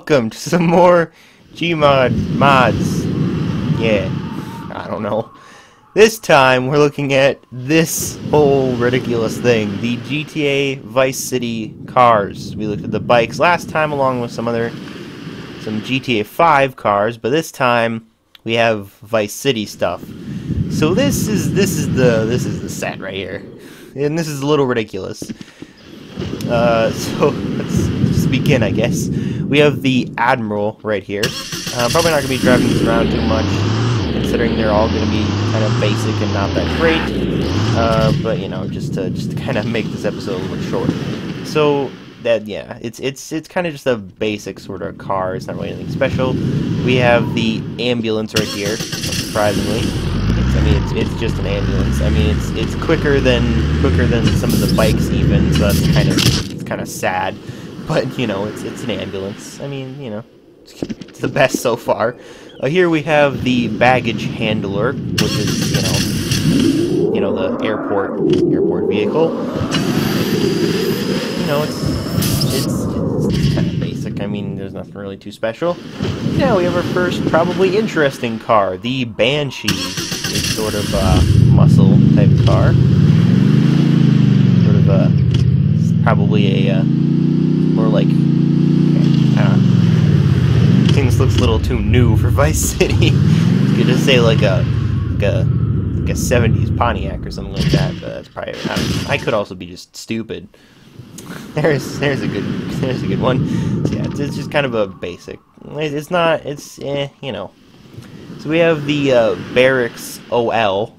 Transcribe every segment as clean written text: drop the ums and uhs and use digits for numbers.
welcome to some more Gmod mods. Yeah, I don't know. This time we're looking at this whole ridiculous thing, the GTA Vice City cars. We looked at the bikes last time along with some GTA 5 cars, but this time we have Vice City stuff. So this is the set right here, and this is a little ridiculous. So let's just begin, I guess. We have the Admiral right here. Probably not going to be driving these around too much, considering they're all going to be kind of basic and not that great. But you know, just to kind of make this episode a little shorter. So that, yeah, it's kind of just a basic sort of car. It's not really anything special. We have the ambulance right here, surprisingly. I mean, it's just an ambulance. I mean, it's quicker than some of the bikes even, so that's kind of sad. But you know, it's an ambulance. I mean, you know, it's the best so far. Here we have the baggage handler, which is you know the airport vehicle. You know, it's kind of basic. I mean, there's nothing really too special. Now we have our first probably interesting car, the Banshee. It's sort of a muscle type car. Sort of it's probably a more like, okay, I don't know. I think this looks a little too new for Vice City. You could just say like a 70s Pontiac or something like that, but that's probably, I don't know. I could also be just stupid. There's a good one. So yeah, it's just kind of a basic. You know. So we have the Barracks OL.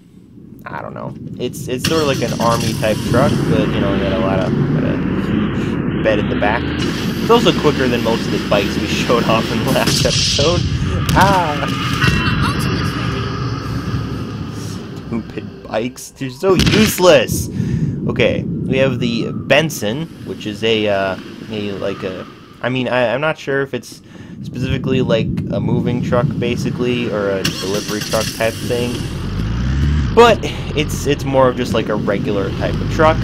I don't know. It's sort of like an army type truck, but you know, got a huge bed in the back. It's also quicker than most of the bikes we showed off in the last episode. Stupid bikes. They're so useless. Okay, we have the Benson, which is I mean, I'm not sure if it's specifically like a moving truck basically, or a delivery truck type thing, but it's more of just like a regular type of truck.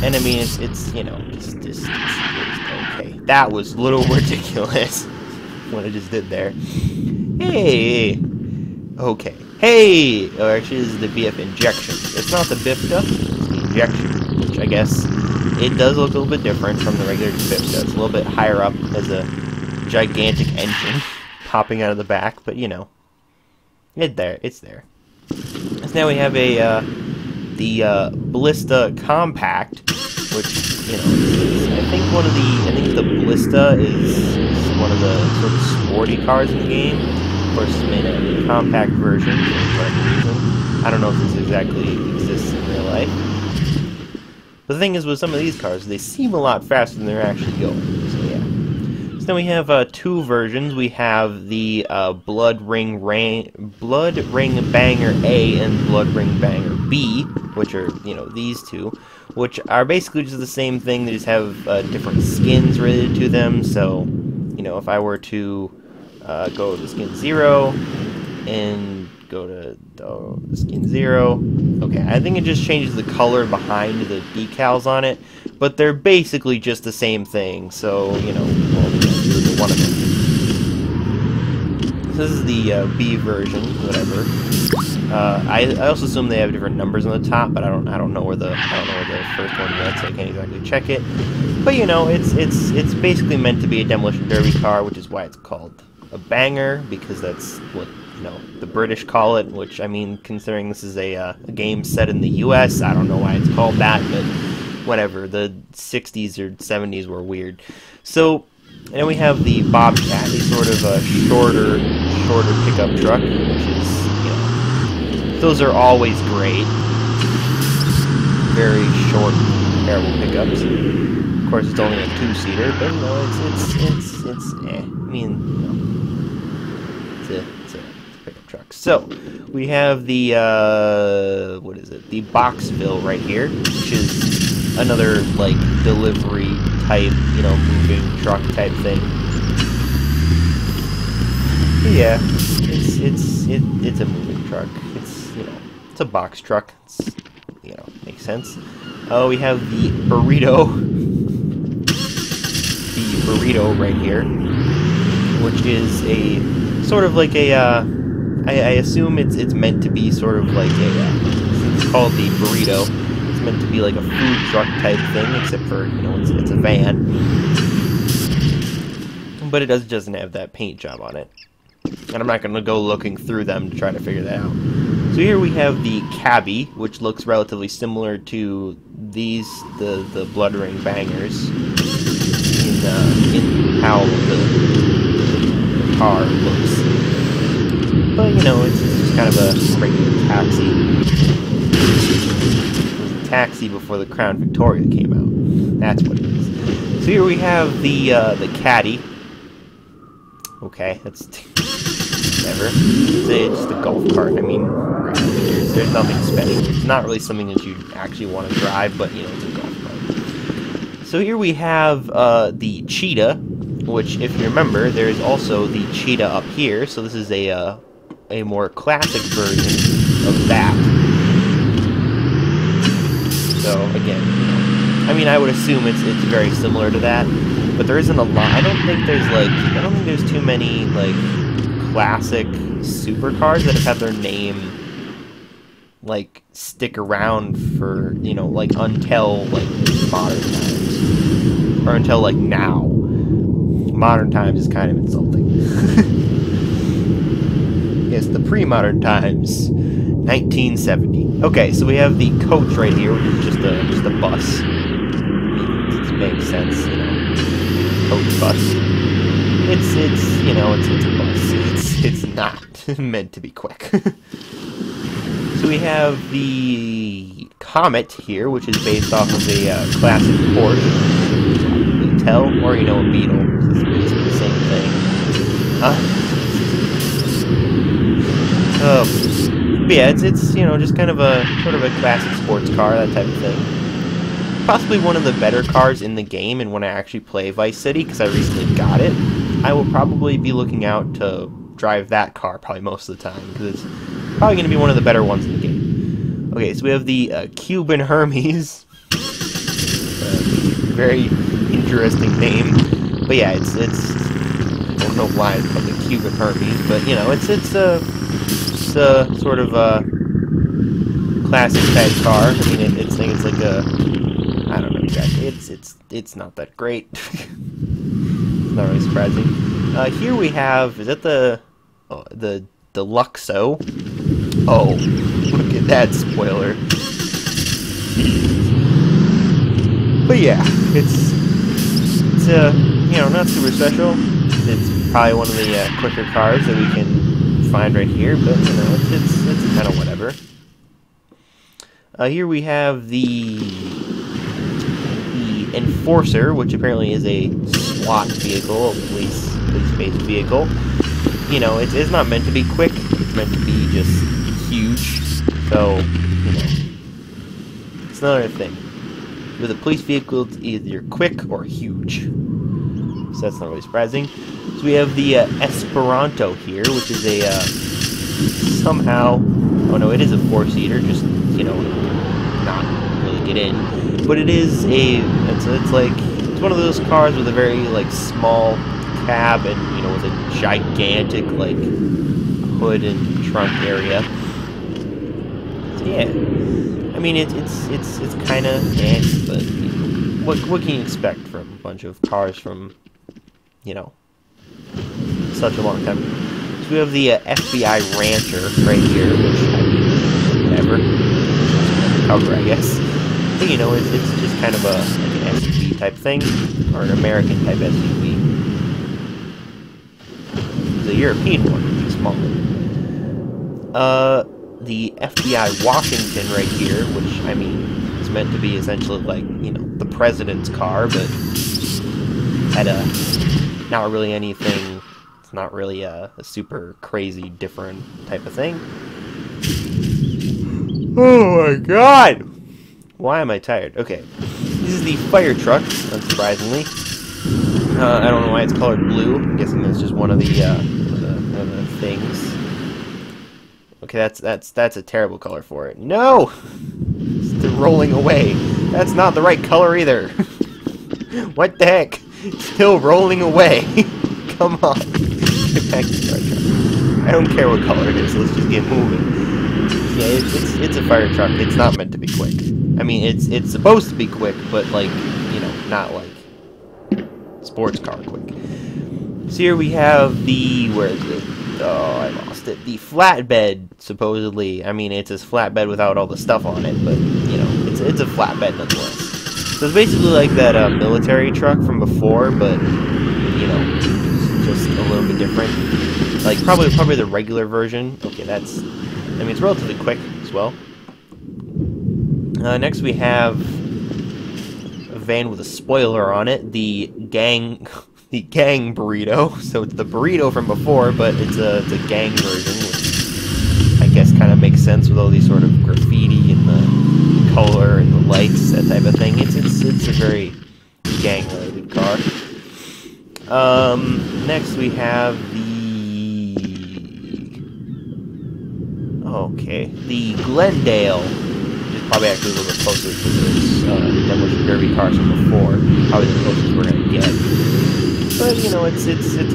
And I mean, it's you know, just okay. That was a little ridiculous what I just did there. Hey, okay, hey. Oh, actually, this is the BF injection. It's not the BIFTA, it's the injection, which I guess it does look a little bit different from the regular BIFTA. It's a little bit higher up as a gigantic engine popping out of the back, but you know, it's there. So now we have the Ballista Compact, which, you know, I think the Ballista is one of the sort of sporty cars in the game. Of course, it's made a compact version for whatever reason. I don't know if this exactly exists in real life. But the thing is, with some of these cars, they seem a lot faster than they're actually going. So yeah. So then we have two versions. We have the Blood Ring Banger A and Blood Ring Banger B, which are, you know, these two, which are basically just the same thing. They just have different skins related to them. So, you know, if I were to go to skin 0 and go to the skin 0, okay, I think it just changes the color behind the decals on it, but they're basically just the same thing. So, you know, well, one of them. This is the B version, whatever. I also assume they have different numbers on the top, but I don't know where the first one went, so I can't exactly check it. But you know, it's basically meant to be a demolition derby car, which is why it's called a banger, because that's what, you know, the British call it. Which, I mean, considering this is a game set in the U.S., I don't know why it's called that, but whatever. The 60s or 70s were weird. So. And then we have the Bobcat, a sort of a shorter pickup truck, which is, you know, those are always great. Very short, terrible pickups. Of course, it's only a 2-seater, but you know, it's I mean, you know, it's a pickup truck. So we have the what is it? The Boxville right here, which is another like delivery type, you know, moving truck type thing. But yeah, it's a moving truck. It's, you know, it's a box truck. It's, you know, makes sense. Oh, we have the burrito right here. which is a sort of like a, I assume it's meant to be sort of like a, it's called the burrito. It's meant to be like a food truck type thing, except for, you know, it's a van. But it doesn't have that paint job on it. And I'm not going to go looking through them to try to figure that out. So here we have the cabbie, which looks relatively similar to these, the Blood Ring Bangers, in how the car looks. But, you know, it's just kind of a regular taxi. It was a taxi before the Crown Victoria came out. That's what it is. So here we have the caddy. Okay, that's whatever. It's just a golf cart. I mean, there's nothing special. It's not really something that you actually want to drive, but, you know, it's a golf cart. So here we have the cheetah, which, if you remember, there's also the cheetah up here. So this is a more classic version of that. So again, I mean, I would assume it's very similar to that, but there isn't a lot. I don't think there's too many like classic supercars that have had their name like stick around for, you know, like until like modern times, or until like now. Modern times is kind of insulting. Yes, the pre-modern times, 1970. Okay, so we have the coach right here, which is just a bus. I mean, it makes sense, you know. Coach bus. It's you know, it's a bus. It's not meant to be quick. So we have the Comet here, which is based off of a classic Porsche. You can tell, or you know, a Beetle. It's basically the same thing. But yeah, it's you know, just kind of a sort of a classic sports car, that type of thing. Possibly one of the better cars in the game, and when I actually play Vice City, because I recently got it, I will probably be looking out to drive that car probably most of the time, because it's probably going to be one of the better ones in the game. Okay, so we have the Cuban Hermes. Very interesting name. But yeah, it's I don't know why it's called the Cuban Hermes, but you know, it's a sort of a classic type car. I mean, it's like a, I don't know exactly. It's not that great. It's not really surprising. Here we have, is that the Luxo? Oh, look at that spoiler. But yeah, it's you know, not super special. It's probably one of the quicker cars that we can find right here, but you know, it's kind of whatever. Here we have the Enforcer, which apparently is a SWAT vehicle, a police-based vehicle. You know, it's not meant to be quick. It's meant to be just huge. So, you know, it's another thing. With a police vehicle, it's either quick or huge. So that's not really surprising. So we have the Esperanto here, which is a somehow, oh no, it is a four-seater. Just, you know, not really get in. But it is it's one of those cars with a very like small cab and, you know, with a gigantic like hood and trunk area. So yeah, I mean it's kind of nasty, but what can you expect from a bunch of cars from, you know, such a long time ago? So we have the FBI Rancher right here, which, I mean, whatever, cover, I guess. But, you know, it's just kind of like an SUV type thing, or an American type SUV. The European one would be smaller. The FBI Washington right here, which, I mean, is meant to be essentially like, you know, the president's car, but had not really anything. It's not really a super crazy different type of thing. Oh my god! Why am I tired? Okay. This is the fire truck, unsurprisingly. I don't know why it's colored blue. I'm guessing that's just one of the things. Okay, that's a terrible color for it. No! It's rolling away. That's not the right color either. What the heck? It's still rolling away. Come on. Get back to our truck. I don't care what color it is. Let's just get moving. Yeah, it's a fire truck. It's not meant to be quick. I mean, it's supposed to be quick, but like, you know, not like sports car quick. So here we have the, where is it? Oh, I lost it. The flatbed, supposedly. I mean, it's a flatbed without all the stuff on it, but, you know, it's a flatbed nonetheless. So it's basically like that military truck from before, but, you know, just a little bit different. Like, probably the regular version. Okay, that's, I mean, it's relatively quick as well. Next we have a van with a spoiler on it, the gang burrito. So it's the burrito from before, but it's a gang version, which I guess kind of makes sense with all these sort of graffiti and the color and the lights, that type of thing. It's a very gang-related car. Next we have the Glendale. Probably actually a little bit closer to those demolition derby cars from before. Probably the closest we're gonna get. But you know, it's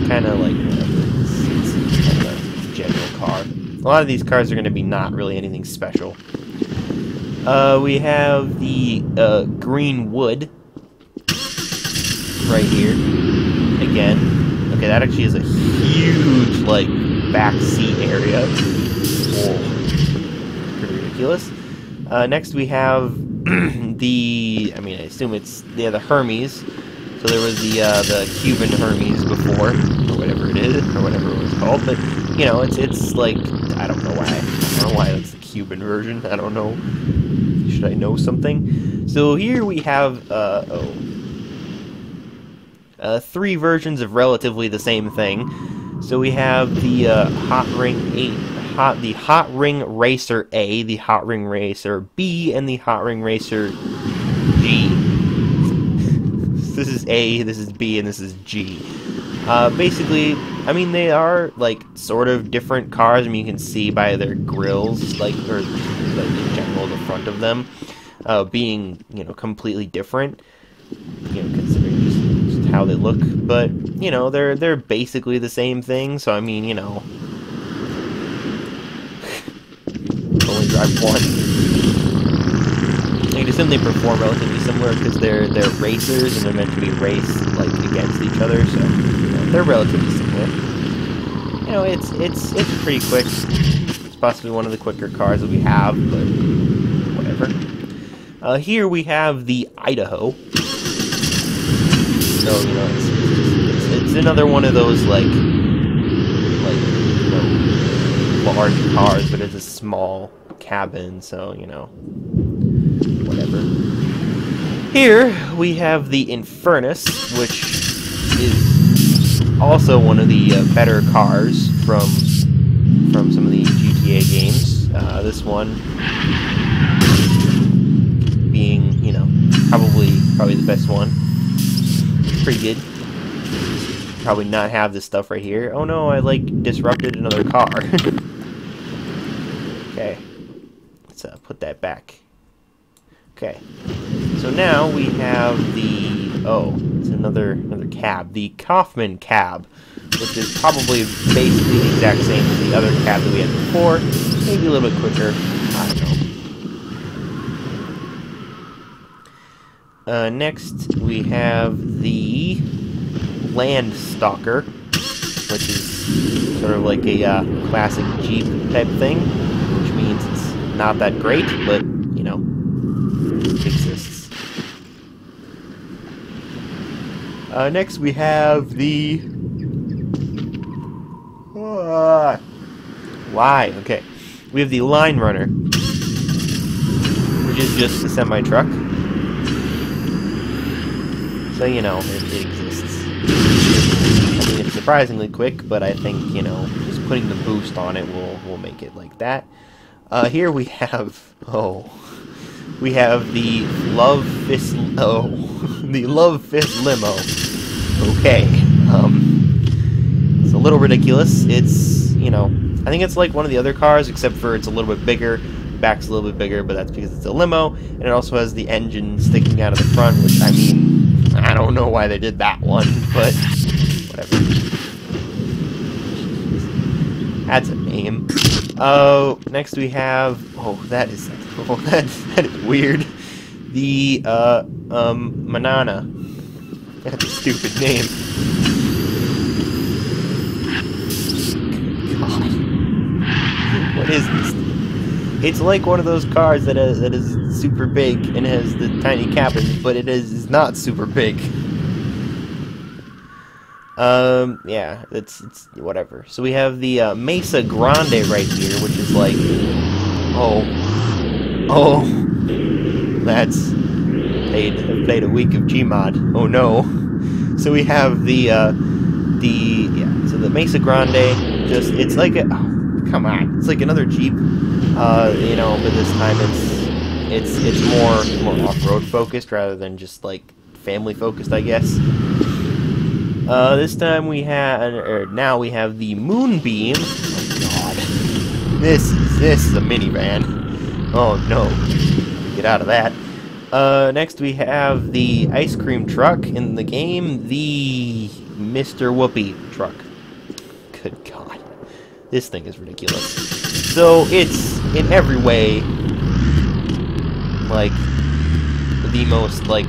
kind of like whatever. It's kind of a general car. A lot of these cars are gonna be not really anything special. We have the green wood right here. Again, okay, that actually is a huge like back seat area. Whoa, pretty ridiculous. Next we have the, I mean, I assume it's, yeah, the Hermes. So there was the Cuban Hermes before, or whatever it is, or whatever it was called. But you know, it's like, I don't know why. I don't know why it's the Cuban version. I don't know. Should I know something? So here we have three versions of relatively the same thing. So we have the Hot Ring Racer A, the Hot Ring Racer B, and the Hot Ring Racer G. This is A, this is B, and this is G. Basically, I mean, they are like sort of different cars. I mean, you can see by their grills, like, or like in general, the front of them being, you know, completely different. You know, considering just how they look, but you know, they're basically the same thing. So I mean, you know. Only drive one. You can assume they perform relatively similar because they're racers and they're meant to be raced like against each other, so you know, they're relatively similar. You know, it's pretty quick. It's possibly one of the quicker cars that we have, but whatever. Here we have the Idaho. So you know, it's another one of those like you know, large cars, but it's a small cabin, so you know, whatever. Here we have the Infernus, which is also one of the better cars from some of the GTA games. This one being, you know, probably the best one. It's pretty good. Probably not have this stuff right here. Oh no, I like disrupted another car. Okay, let's put that back. Okay, so now we have the, it's another cab, the Kaufman cab, which is probably basically the exact same as the other cab that we had before, maybe a little bit quicker. I don't know. Next we have the Landstalker, which is sort of like a classic Jeep type thing, which means it's not that great, but, you know, it exists. Next we have the... Why? Okay. We have the Line Runner, which is just a semi-truck. So, you know, it exists. I mean, it's surprisingly quick, but I think, you know, just putting the boost on it will make it like that. Here we have, we have the Love Fist, the Love Fist Limo. Okay, it's a little ridiculous. It's, you know, I think it's like one of the other cars, except for it's a little bit bigger, back's a little bit bigger, but that's because it's a limo, and it also has the engine sticking out of the front, which, I mean, I don't know why they did that one, but whatever. That's a name. Oh, next we have... Oh, that is... Oh, that is weird. The, Manana. That's a stupid name. God. What is this? It's like one of those cars that is super big and has the tiny cabin, but it is not super big. Yeah, it's whatever. So we have the Mesa Grande right here, which is like, oh, that's played a week of Gmod. Oh no. So we have the Mesa Grande. Just it's like a, oh, come on, it's like another Jeep. You know, but this time it's more off-road focused rather than just like family focused, I guess. This time we have, now we have the Moonbeam. Oh God, this is a minivan. Oh no, get out of that. Next we have the ice cream truck in the game, the Mr. Whoopi truck. Good God, this thing is ridiculous. So it's in every way like the most like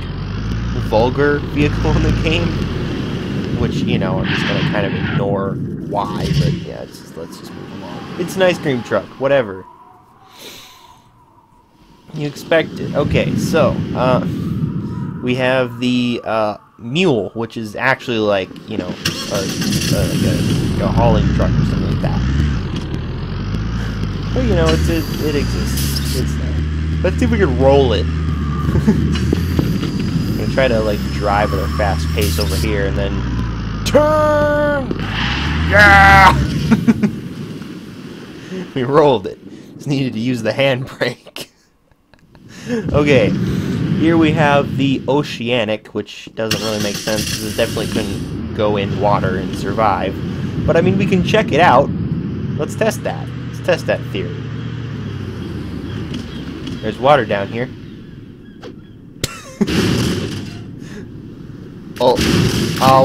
vulgar vehicle in the game, which, you know, I'm just gonna kind of ignore why, but yeah, let's just move along. It's an ice cream truck, whatever. You expect it. Okay, so we have the mule, which is actually like, you know, like a hauling truck or something like that. Well, you know, it exists. It's there. Let's see if we can roll it. I'm gonna try to like drive at a fast pace over here, and then turn. Yeah. We rolled it. Just needed to use the handbrake. Okay, here we have the Oceanic, which doesn't really make sense because it definitely couldn't go in water and survive. But I mean, we can check it out. Let's test that. Let's test that theory. There's water down here. Oh,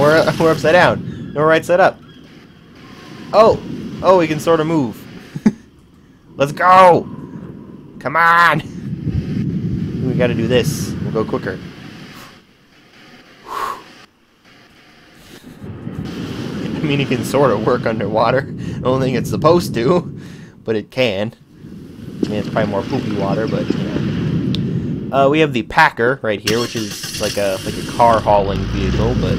we're upside down. No, we're right side up. Oh, we can sort of move. Let's go. Come on. We got to do this. We'll go quicker. I mean, it can sort of work underwater. I don't think it's supposed to, but it can. I mean, it's probably more poopy water, but you know. We have the Packer right here, which is like a car hauling vehicle, but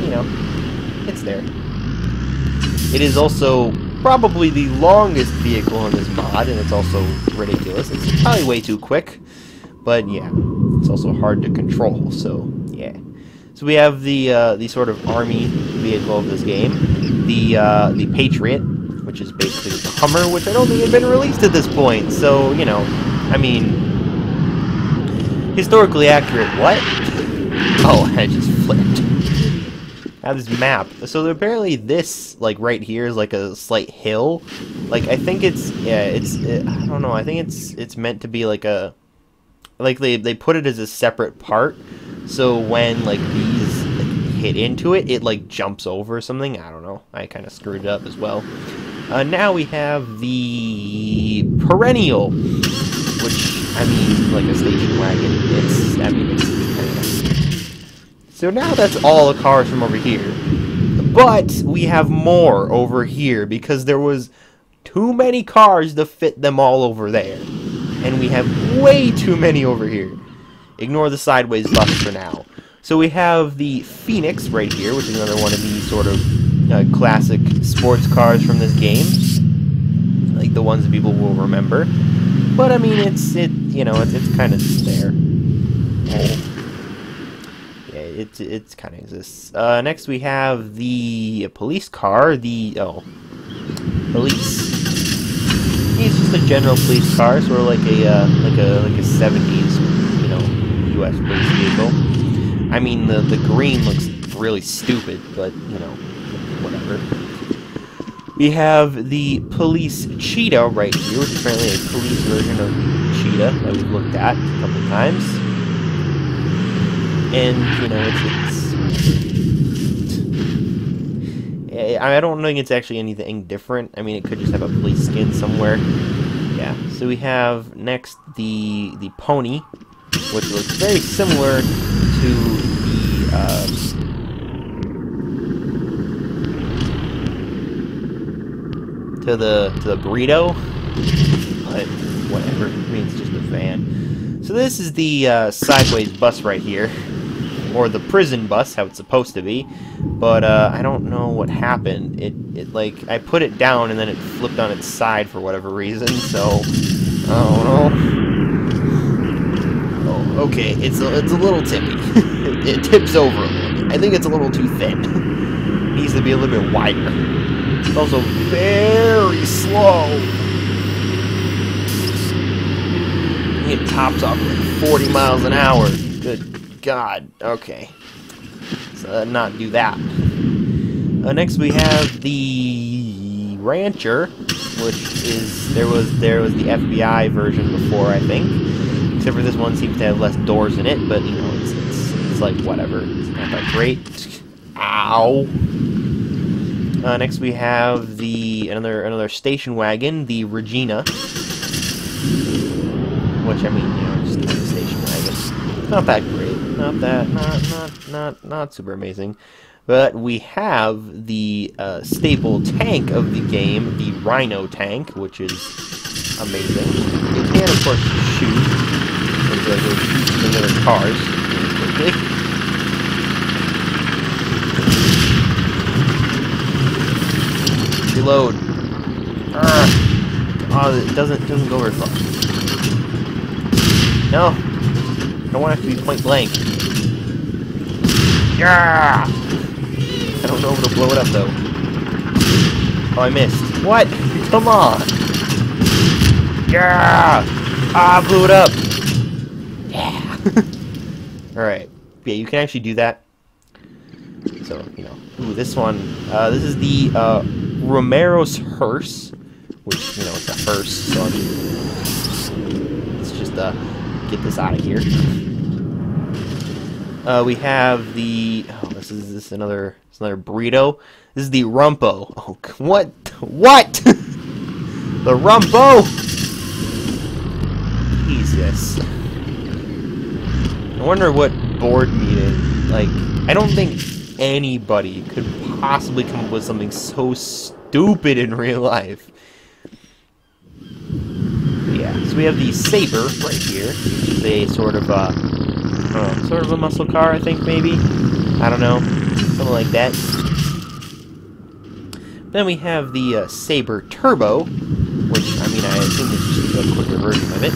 you know, it's there. It is also probably the longest vehicle in this mod, and it's also ridiculous. It's probably way too quick, but yeah, it's also hard to control. So yeah. So we have the sort of army vehicle of this game, the Patriot, which is basically the Hummer, which I don't think had been released at this point. So, you know, I mean, historically accurate, what? Oh, I just flipped. I have this map. So apparently this, like, right here is like a slight hill. Like, I think it's, yeah, I don't know, I think it's meant to be like a, like, they put it as a separate part. So when, like, these hit into it, it, like, jumps over or something. I don't know. I kind of screwed it up as well. Now we have the Perennial, which, I mean, like a station wagon. It's kind of... So now that's all the cars from over here. But we have more over here because there was too many cars to fit them all over there. And we have way too many over here. Ignore the sideways bus for now. So we have the Phoenix right here, which is another one of these sort of classic sports cars from this game, like the ones that people will remember. But I mean, it's kind of just there. Yeah, it kind of exists. Next we have the police car. Police. It's just a general police car, sort of like a 70s, you know, U.S. police vehicle. I mean, the green looks really stupid, but you know, whatever. We have the police Cheetah right here, which is apparently a police version of Cheetah that we've looked at a couple times. And, you know, I don't think it's actually anything different. I mean, it could just have a police skin somewhere. Yeah. So we have next the pony, which looks very similar to the burrito, but whatever. I mean, it's just a van. So this is the sideways bus right here, or the prison bus, how it's supposed to be. But I don't know what happened. It like I put it down and then it flipped on its side for whatever reason. So I don't know. Oh, okay, it's a little tippy. It tips over a little bit. I think it's a little too thin. It needs to be a little bit wider. It's also very slow. It tops off like 40 miles an hour. Good God. Okay. So not do that. Next we have the Rancher, which is there was the FBI version before, I think. Except for this one seems to have less doors in it, but you know it's like whatever. It's not that great. Ow. Next we have the another station wagon, the Regina, which I mean, you know, just a station wagon. Not that great. Not super amazing. But we have the staple tank of the game, the Rhino tank, which is amazing. It can, of course, shoot. And so it shoots the other cars quickly. Reload. Oh, it doesn't go very far. No, I don't want it to be point blank. Yeah. I don't know if it'll blow it up though. Oh, I missed. What? Come on. Yeah. Ah, blew it up. Yeah. All right. Yeah, you can actually do that. So you know. Ooh, this one. This is the Romero's hearse, which, you know, it's a hearse, so I mean, let's just get this out of here. We have the this is another burrito. This is the Rumpo. Oh, what the Rumpo? Jesus. I wonder what board meeting, like, I don't think anybody could possibly come up with something so stupid in real life. But yeah, so we have the Saber right here, which is a sort of a muscle car, I think, maybe? I don't know, something like that. Then we have the Saber Turbo, which, I mean, I assume is just a quicker version of it.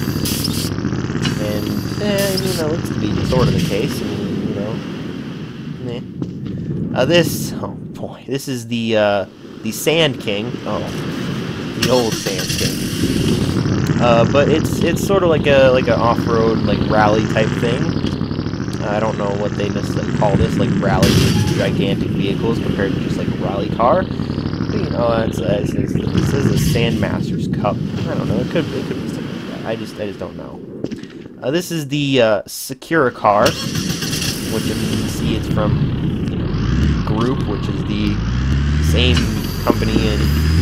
And, I mean, that looks to be sort of the case, I mean, you know, meh. Oh boy, this is the Sand King. Oh, the old Sand King. But it's sort of like an off-road, like, rally type thing. I don't know what they necessarily call this, like rally with gigantic vehicles compared to just like a rally car. But, you know, it says a Sandmaster's Cup. I don't know. It could be something like that. I just don't know. This is the Secura car, which you can see it's from Group, which is the same company in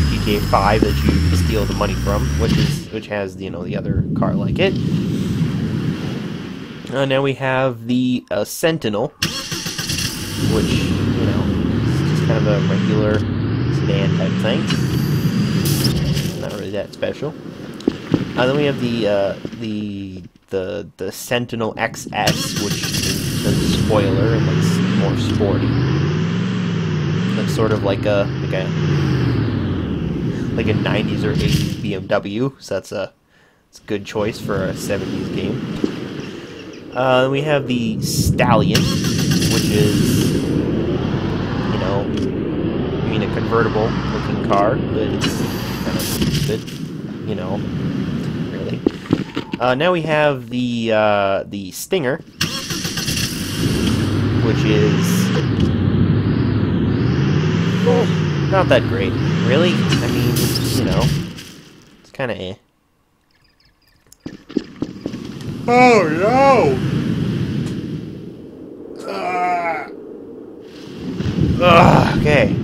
Pt.5 that you steal the money from, which has the other car like it. Now we have the Sentinel, which, you know, is just kind of a regular sedan type thing. Not really that special. Then we have the Sentinel XS, which is a spoiler and looks more sporty. Looks sort of like a 90s or 80s BMW, so it's a good choice for a 70s game. We have the Stallion, which is, you know, I mean, a convertible looking car, but it's kind of stupid, you know, really. Now we have the Stinger, which is not that great, really. I mean, you know, it's kind of eh. Oh no! Okay.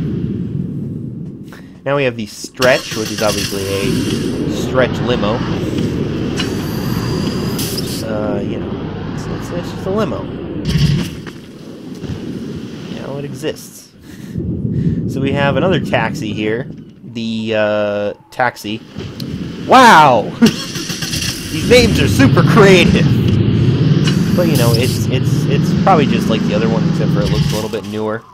Now we have the Stretch, which is obviously a stretch limo. You know, it's just a limo. You know, it exists. So we have another taxi here. The taxi. Wow! These names are super creative. But you know, it's probably just like the other one, except for it looks a little bit newer.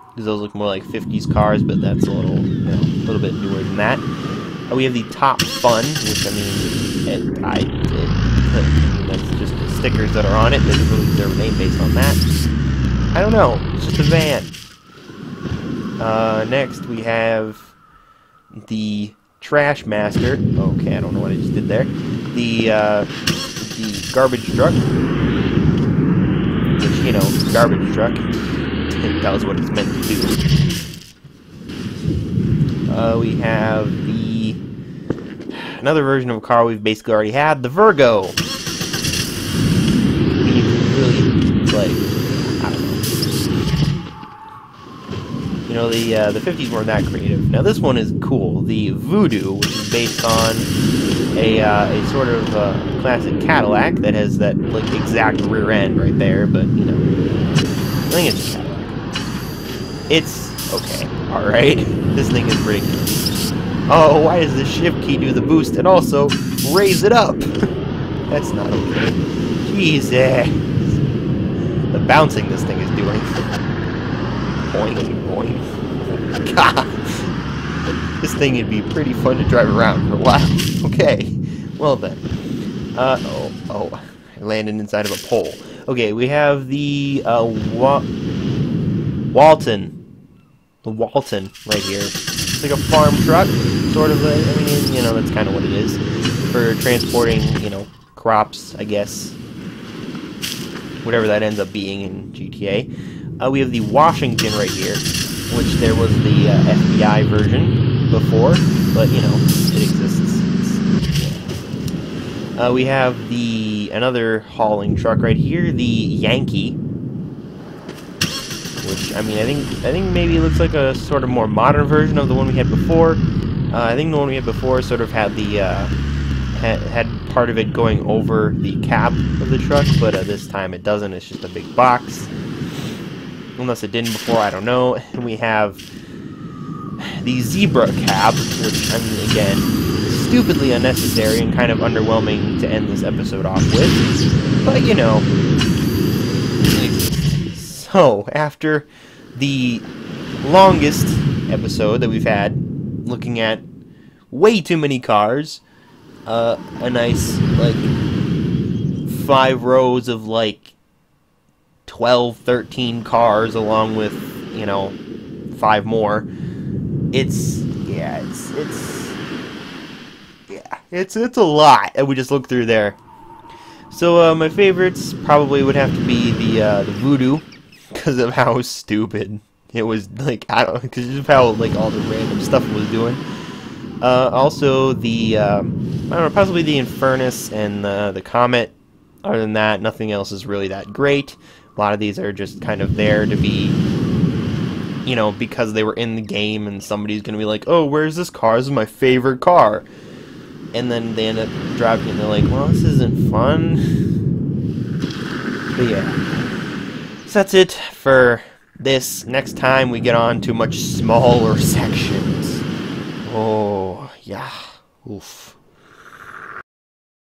Because those look more like 50s cars, but that's a little, you know, a little bit newer than that. We have the Top Fun, which I mean, that's just the stickers that are on it. They released their name based on that. I don't know. It's just a van. Next we have the Trash Master. Okay, I don't know what I just did there. The garbage truck, which, you know, garbage truck. It does what it's meant to do. We have another version of a car we've basically already had, the Virgo. We really, like, I don't know. You know, the 50s weren't that creative. Now this one is cool. The Voodoo, which is based on a sort of classic Cadillac that has that, like, exact rear end right there, but, you know, I think it's just Cadillac. It's okay, alright. This thing is ridiculous. Oh, why does the shift key do the boost and also raise it up? That's not okay. Jesus. The bouncing this thing is doing. Boing, boing. God. This thing would be pretty fun to drive around for a while. Okay, well then. Oh, I landed inside of a pole. Okay, we have the, Walton. The Walton right here. It's like a farm truck, sort of. I mean, you know, that's kind of what it is. For transporting, you know, crops, I guess. Whatever that ends up being in GTA. We have the Washington right here, which there was the FBI version before, but, you know, it exists. Yeah. We have another hauling truck right here, the Yankee. Which, I mean, I think maybe it looks like a sort of more modern version of the one we had before. I think the one we had before sort of had the had part of it going over the cab of the truck, but this time it doesn't. It's just a big box. Unless it didn't before, I don't know. And we have the Zebra cab, which, I mean, again, stupidly unnecessary and kind of underwhelming to end this episode off with. But, you know. So, after the longest episode that we've had, looking at way too many cars, a nice, like, 5 rows of, like, 12, 13 cars, along with, you know, 5 more, it's a lot that we just looked through there. So, my favorites probably would have to be the Voodoo, because of how stupid it was. Like, I don't know, because of how, like, all the random stuff it was doing. Also the I don't know, possibly the Infernus and the Comet. Other than that, nothing else is really that great. A lot of these are just kind of there to be, you know, because they were in the game and somebody's gonna be like, oh, where's this car? This is my favorite car. And then they end up driving it and they're like, well, this isn't fun. But yeah. So that's it for this. Next time we get on to much smaller sections. Oh, yeah. Oof.